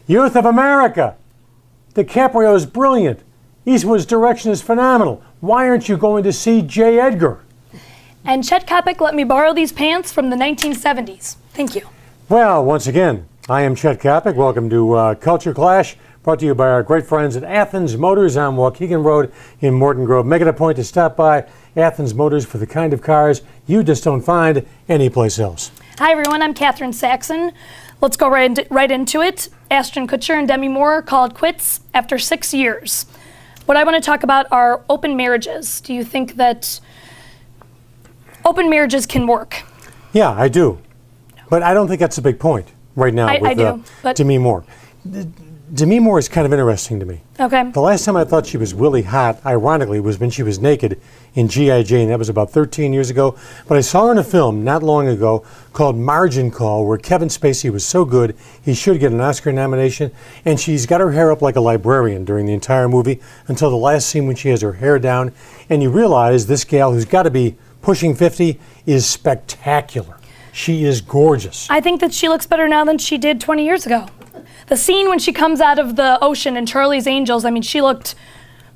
Youth of America. DiCaprio is brilliant. Eastwood's direction is phenomenal. Why aren't you going to see J. Edgar? And Chet Kopic let me borrow these pants from the 1970s. Thank you. Well, once again, I am Chet Kopic. Welcome to Culture Clash, brought to you by our great friends at Athens Motors on Waukegan Road in Morton Grove. Make it a point to stop by Athens Motors for the kind of cars you just don't find anyplace else. Hi, everyone. I'm Katherine Saxon. Let's go right into it. Ashton Kutcher and Demi Moore called quits after 6 years. What I want to talk about are open marriages. Do you think that open marriages can work? Yeah, I do. But I don't think that's a big point right now with Demi Moore. Demi Moore is kind of interesting to me. Okay. The last time I thought she was really hot, ironically, was when she was naked in G.I. Jane. That was about 13 years ago. But I saw her in a film not long ago called Margin Call, where Kevin Spacey was so good he should get an Oscar nomination. And she's got her hair up like a librarian during the entire movie until the last scene when she has her hair down. And you realize this gal, who's got to be pushing 50, is spectacular. She is gorgeous. I think that she looks better now than she did 20 years ago. The scene when she comes out of the ocean in Charlie's Angels, I mean, she looked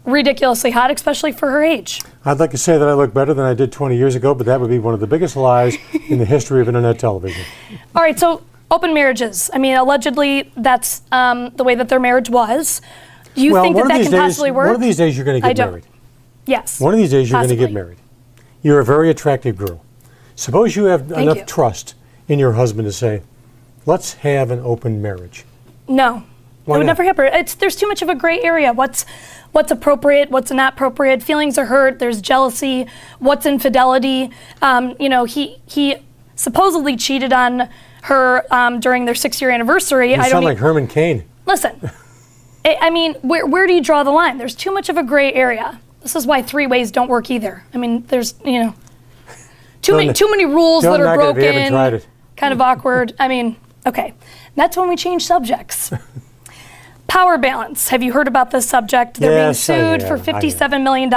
ridiculously hot, especially for her age. I'd like to say that I look better than I did 20 years ago, but that would be one of the biggest lies in the history of internet television. All right, so open marriages. I mean, allegedly, that's the way that their marriage was. Do you think that can possibly work? One of these days you're going to get married. Yes. One of these days you're going to get married. You're a very attractive girl. Suppose you have enough trust in your husband to say, let's have an open marriage. No. Why it would not? never happen. There's too much of a gray area. What's appropriate? What's not appropriate? Feelings are hurt. There's jealousy. What's infidelity? He supposedly cheated on her during their 6-year anniversary. You sound like Herman Cain. Listen, I mean, where do you draw the line? There's too much of a gray area. This is why three-ways don't work either. I mean, there's too many rules that are broken. Haven't tried it. Kind of awkward. I mean, okay. That's when we change subjects. Power Balance. Have you heard about this subject? They're being sued for $57 million.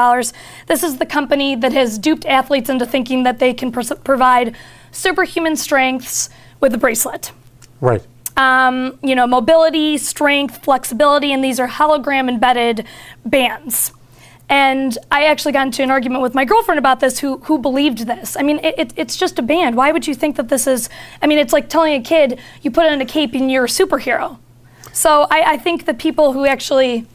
This is the company that has duped athletes into thinking that they can provide superhuman strengths with a bracelet. Right. Mobility, strength, flexibility, and these are hologram embedded bands. And I actually got into an argument with my girlfriend about this who believed this. I mean, it's just a band. Why would you think that this is, I mean, it's like telling a kid, you put on a cape and you're a superhero. So I think the people who actually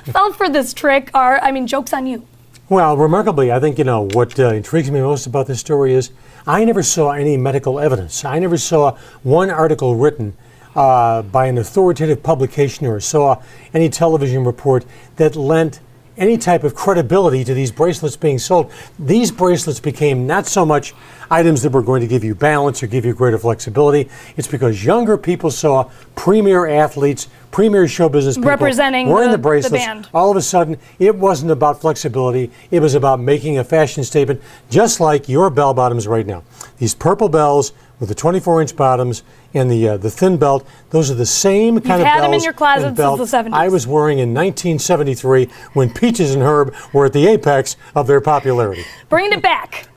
fell for this trick are, I mean, joke's on you. Well, remarkably, I think, what intrigues me most about this story is I never saw any medical evidence. I never saw one article written by an authoritative publication or saw any television report that lent any type of credibility to these bracelets being sold. These bracelets became not so much items that were going to give you balance or give you greater flexibility. It's because younger people saw premier athletes, premier show business people representing wearing the bracelets. The band. All of a sudden, it wasn't about flexibility. It was about making a fashion statement, just like your bell bottoms right now. These purple bells with the 24-inch bottoms and the thin belt, those are the same kind of bells. You've had them in your closet since the 70s. I was wearing in 1973 when Peaches and Herb were at the apex of their popularity. Bringing it back.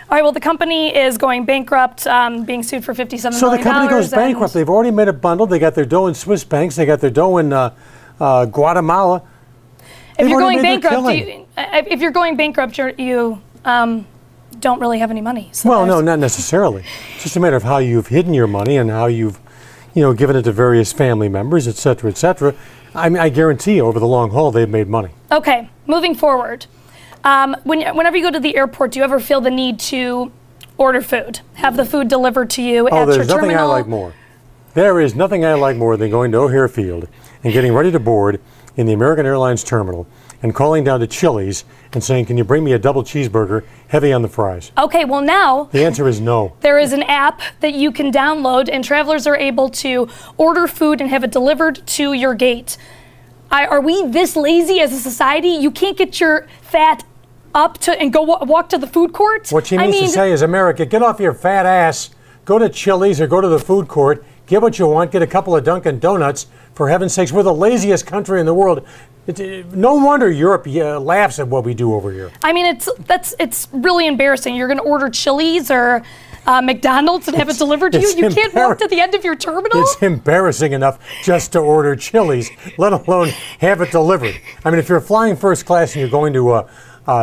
All right, well, the company is going bankrupt, being sued for $57 million. So the company goes bankrupt. They've already made a bundle. They got their dough in Swiss banks. They got their dough in Guatemala. If you're going bankrupt, you don't really have any money. So well, no, not necessarily. It's just a matter of how you've hidden your money and how you've, given it to various family members, et cetera, et cetera. I mean, I guarantee you, over the long haul, they've made money. Okay, moving forward. Whenever you go to the airport, do you ever feel the need to order food? Have the food delivered to you at your terminal? Oh, there's nothing I like more. There is nothing I like more than going to O'Hare Field and getting ready to board in the American Airlines terminal and calling down to Chili's and saying, can you bring me a double cheeseburger, heavy on the fries? Okay, well now... The answer is no. There is an app that you can download and travelers are able to order food and have it delivered to your gate. Are we this lazy as a society? You can't get your fat up to and go walk to the food court? What she means to say is, America, get off your fat ass, go to Chili's or go to the food court, get what you want, get a couple of Dunkin' Donuts. For heaven's sakes, we're the laziest country in the world. No wonder Europe laughs at what we do over here. I mean, it's really embarrassing. You're going to order Chili's or McDonald's and have it delivered to you? It's You can't walk to embarrassing. the end of your terminal? It's embarrassing enough just to order Chili's, let alone have it delivered. I mean, if you're flying first class and you're going to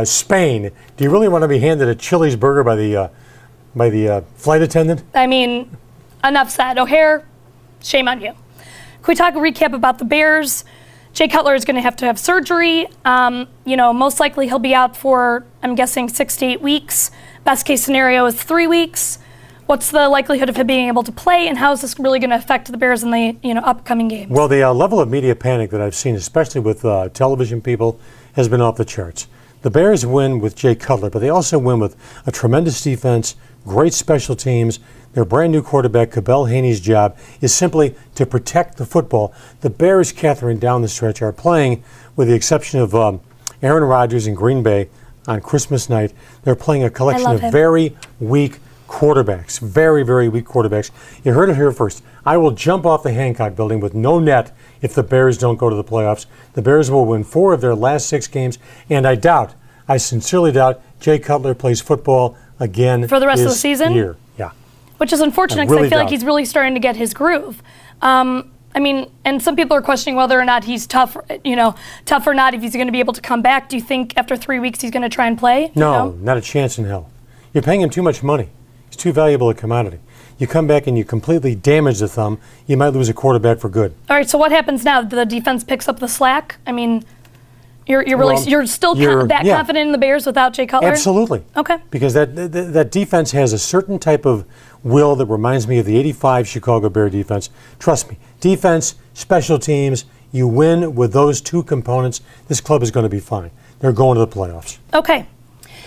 Spain, do you really want to be handed a Chili's burger by the flight attendant? I mean, enough said. O'Hare, shame on you. Can we talk a recap about the Bears? Jay Cutler is going to have surgery. Most likely he'll be out for, I'm guessing, 6 to 8 weeks. Best case scenario is 3 weeks. What's the likelihood of him being able to play, and how is this really going to affect the Bears in the upcoming games? Well, the level of media panic that I've seen, especially with television people, has been off the charts. The Bears win with Jay Cutler, but they also win with a tremendous defense, great special teams. Their brand new quarterback, Cabell Haney's job is simply to protect the football. The Bears, Catherine, down the stretch are playing, with the exception of Aaron Rodgers in Green Bay on Christmas night, they're playing a collection love of him. very weak quarterbacks, very, very weak quarterbacks. You heard it here first. I will jump off the Hancock building with no net if the Bears don't go to the playoffs. The Bears will win 4 of their last 6 games, and I sincerely doubt, Jay Cutler plays football again For the rest of the this season? year. Yeah. Which is unfortunate I because I really feel like doubt. he's really starting to get his groove. And some people are questioning whether or not he's tough or not, if he's going to be able to come back. Do you think after 3 weeks he's going to try and play? No, not a chance in hell. You're paying him too much money. He's too valuable a commodity. You come back and you completely damage the thumb, you might lose a quarterback for good. All right, so what happens now? The defense picks up the slack? I mean, you're still confident in the Bears without Jay Cutler? Absolutely. Okay. Because that defense has a certain type of will that reminds me of the '85 Chicago Bear defense. Trust me, defense, special teams, you win with those 2 components, this club is going to be fine. They're going to the playoffs. Okay.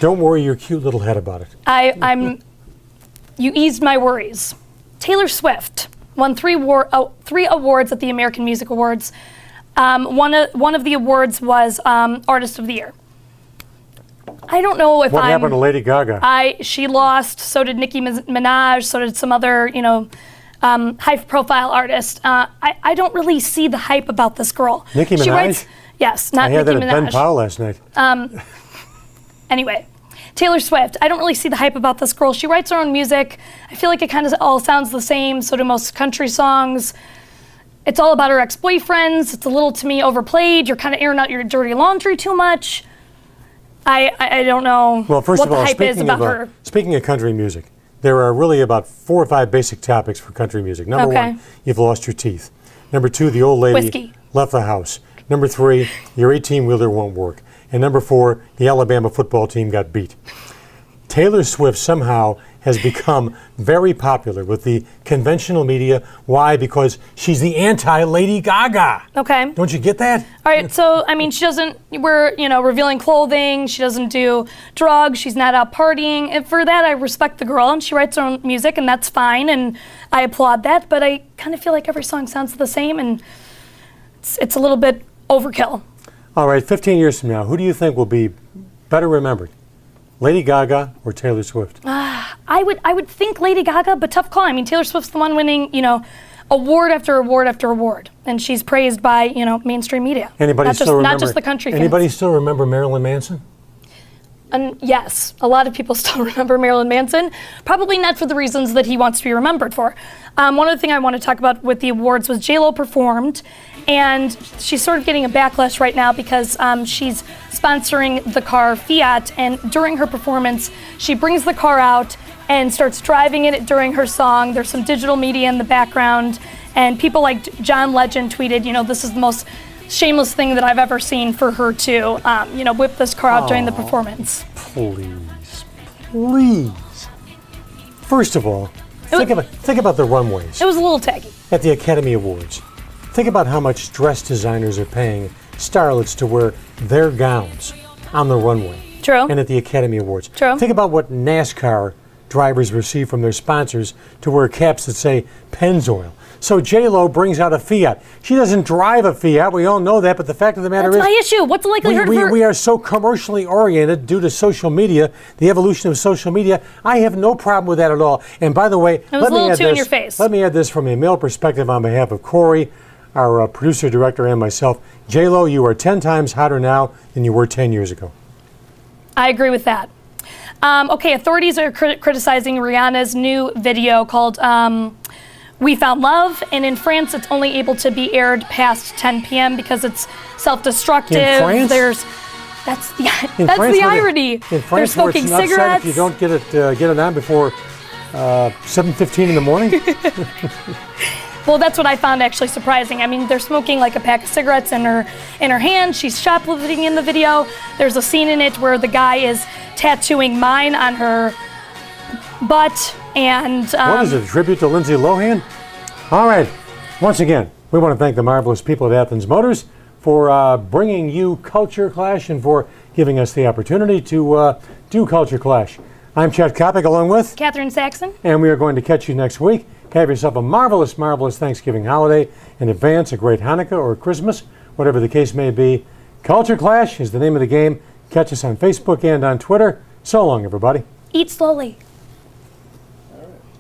Don't worry your cute little head about it. You eased my worries. Taylor Swift won 3 awards at the American Music Awards. One of the awards was Artist of the Year. I don't know if What happened to Lady Gaga? She lost. So did Nicki Minaj. So did some other, high-profile artists. I don't really see the hype about this girl. Nicki She Minaj? writes, yes, not I had Nicki that at Ben Minaj. Powell last night. Anyway, Taylor Swift. I don't really see the hype about this girl. She writes her own music. I feel like it kind of all sounds the same. So do most country songs. It's all about her ex-boyfriends. It's a little, to me, overplayed. You're kind of airing out your dirty laundry too much. I don't know Well, first what of all, the hype is about her. speaking of country music, there are really about 4 or 5 basic topics for country music. Number Okay. 1, you've lost your teeth. Number 2, the old lady Whiskey. left the house. Number 3, your 18-wheeler won't work. And number 4, the Alabama football team got beat. Taylor Swift somehow has become very popular with the conventional media. Why? Because she's the anti-Lady Gaga. Okay. Don't you get that? All right, so, she doesn't wear, revealing clothing. She doesn't do drugs. She's not out partying. And for that, I respect the girl, and she writes her own music, and that's fine, and I applaud that. But I kind of feel like every song sounds the same, and it's a little bit overkill. All right, 15 years from now, who do you think will be better remembered? Lady Gaga or Taylor Swift? I would think Lady Gaga, but tough call. Taylor Swift's the one winning, award after award after award, and she's praised by, mainstream media. Anybody not just the country fans. Anybody still remember Marilyn Manson? And yes, a lot of people still remember Marilyn Manson. Probably not for the reasons that he wants to be remembered for. One other thing I want to talk about with the awards was J.Lo performed, and she's sort of getting a backlash right now because she's sponsoring the car Fiat, and during her performance, she brings the car out and starts driving it during her song. There's some digital media in the background, and people like John Legend tweeted, this is the most shameless thing that I've ever seen for her to, whip this car out during the performance. Please. First of all, think about the runways It was a little taggy. at the Academy Awards. Think about how much dress designers are paying starlets to wear their gowns on the runway. True. And at the Academy Awards. True. Think about what NASCAR drivers receive from their sponsors to wear caps that say Pennzoil. So J.Lo brings out a Fiat. She doesn't drive a Fiat. We all know that. But the fact of the matter That's is, my issue. What's the likelihood of her? we are so commercially oriented due to social media, the evolution of social media. I have no problem with that at all. And by the way, was a little too in your face. Let me add this from a male perspective on behalf of Corey, our producer, director, and myself. J.Lo, you are 10 times hotter now than you were 10 years ago. I agree with that. Okay, authorities are criticizing Rihanna's new video called We Found Love, and in France it's only able to be aired past 10 p.m. because it's self-destructive. In France? That's the In that's France, the where irony. In They're France, where smoking it's not said cigarettes. if you don't get it on before 7:15 in the morning. Well, that's what I found actually surprising. I mean, they're smoking like a pack of cigarettes in her hand. She's shoplifting in the video. There's a scene in it where the guy is tattooing mine on her butt, and What is it? A tribute to Lindsay Lohan? All right. Once again, we want to thank the marvelous people at Athens Motors for bringing you Culture Clash and for giving us the opportunity to do Culture Clash. I'm Chet Kopic along with Catherine Saxon. and we are going to catch you next week. Have yourself a marvelous, marvelous Thanksgiving holiday in advance, a great Hanukkah or Christmas, whatever the case may be. Culture Clash is the name of the game. Catch us on Facebook and on Twitter. So long, everybody. Eat slowly.